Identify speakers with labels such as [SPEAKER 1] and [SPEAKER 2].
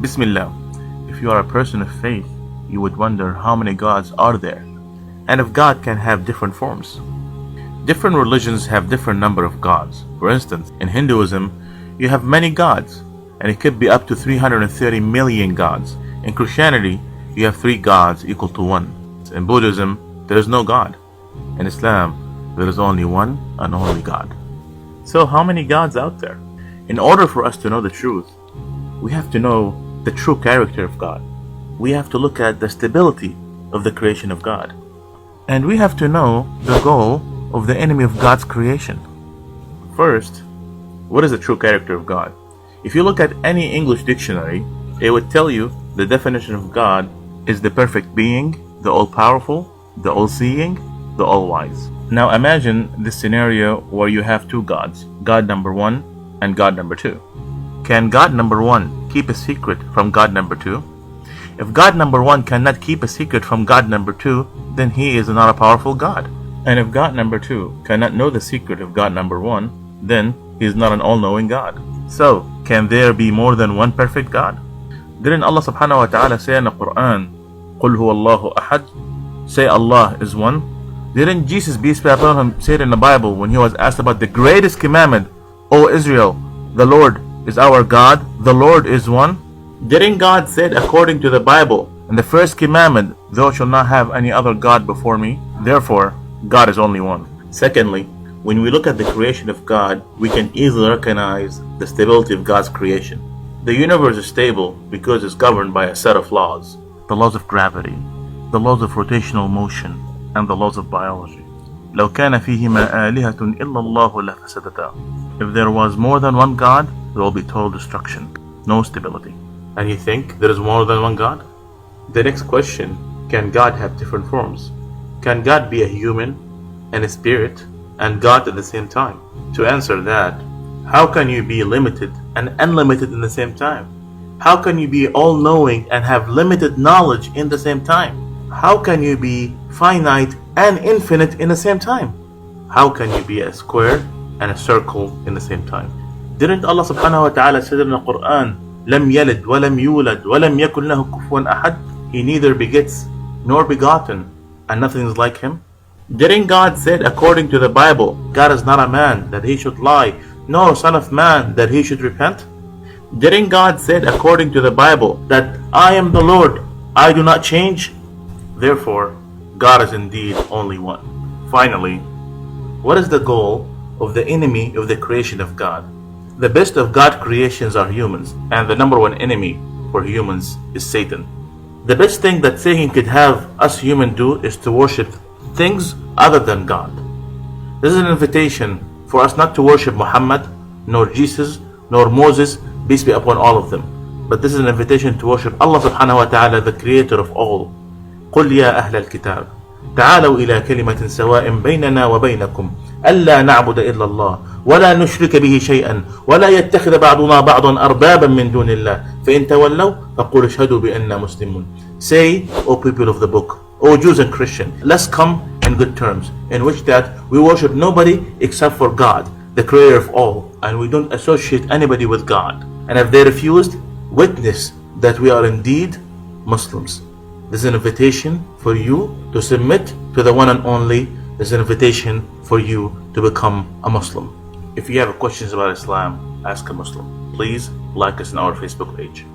[SPEAKER 1] Bismillah. If you are a person of faith, you would wonder how many gods are there, and if God can have different forms. Different religions have different number of gods. For instance, in Hinduism, you have many gods, and it could be up to 330 million gods. In Christianity, you have 3 gods equal to 1. In Buddhism, there is no God. In Islam, there is only one and only God. So how many gods out there? In order for us to know the truth, we have to know the true character of God. We have to look at the stability of the creation of God. And we have to know the goal of the enemy of God's creation. First, what is the true character of God? If you look at any English dictionary, it would tell you the definition of God is the perfect being, the all-powerful, the all-seeing, the all-wise. Now imagine this scenario where you have 2 gods, God number 1 and God number 2. Can God number 1 keep a secret from God number 2? If God number 1 cannot keep a secret from God number 2, then he is not a powerful God. And if God number 2 cannot know the secret of God number 1, then he is not an all-knowing God. So, can there be more than one perfect God? Didn't Allah subhanahu wa ta'ala say in the Quran, قُلْ هُوَ اللَّهُ أَحَدٌ, say Allah is one? Didn't Jesus, peace be upon him, say it in the Bible when he was asked about the greatest commandment, O Israel, the Lord is our God, the Lord is one? Didn't God said according to the Bible, in the first commandment, thou shalt not have any other God before me? Therefore, God is only one. Secondly, when we look at the creation of God, we can easily recognize the stability of God's creation. The universe is stable because it's governed by a set of laws. The laws of gravity, the laws of rotational motion, and the laws of biology. لو كان فيهما آلهة إلا الله لفسدتا. If there was more than one God, there will be total destruction, no stability. And you think there is more than one God? The next question, can God have different forms? Can God be a human and a spirit and God at the same time? To answer that, how can you be limited and unlimited in the same time? How can you be all-knowing and have limited knowledge in the same time? How can you be finite and infinite in the same time? How can you be a square and a circle in the same time? Didn't Allah subhanahu wa ta'ala say in the Quran, لم يلد ولم يولد ولم يكن له كفوا أحد? He neither begets nor begotten, and nothing is like him. Didn't God said according to the Bible, God is not a man that he should lie, nor son of man that he should repent? Didn't God said according to the Bible that I am the Lord, I do not change? Therefore, God is indeed only one. Finally, what is the goal of the enemy of the creation of God? The best of God's creations are humans, and the number one enemy for humans is Satan. The best thing that Satan could have us humans do is to worship things other than God. This is an invitation for us not to worship Muhammad, nor Jesus, nor Moses, peace be upon all of them. But this is an invitation to worship Allah subhanahu wa ta'ala, the creator of all. قل يا أهل الكتاب تعالوا إلى كلمة سواء بيننا وبينكم ألا نعبد إلا الله ولا نشرك به شيئا ولا يتخذ بعضنا بعضا أربابا من دون الله فإن تولوا فقولوا اشهدوا بأننا مسلمون. Say, O people of the book, O Jews and Christians, let's come in good terms, in which that we worship nobody except for God, the creator of all, and we don't associate anybody with God. And if they refused, witness that we are indeed Muslims. This is an invitation for you to submit to the one and only. This is an invitation for you to become a Muslim. If you have questions about Islam, ask a Muslim. Please like us on our Facebook page.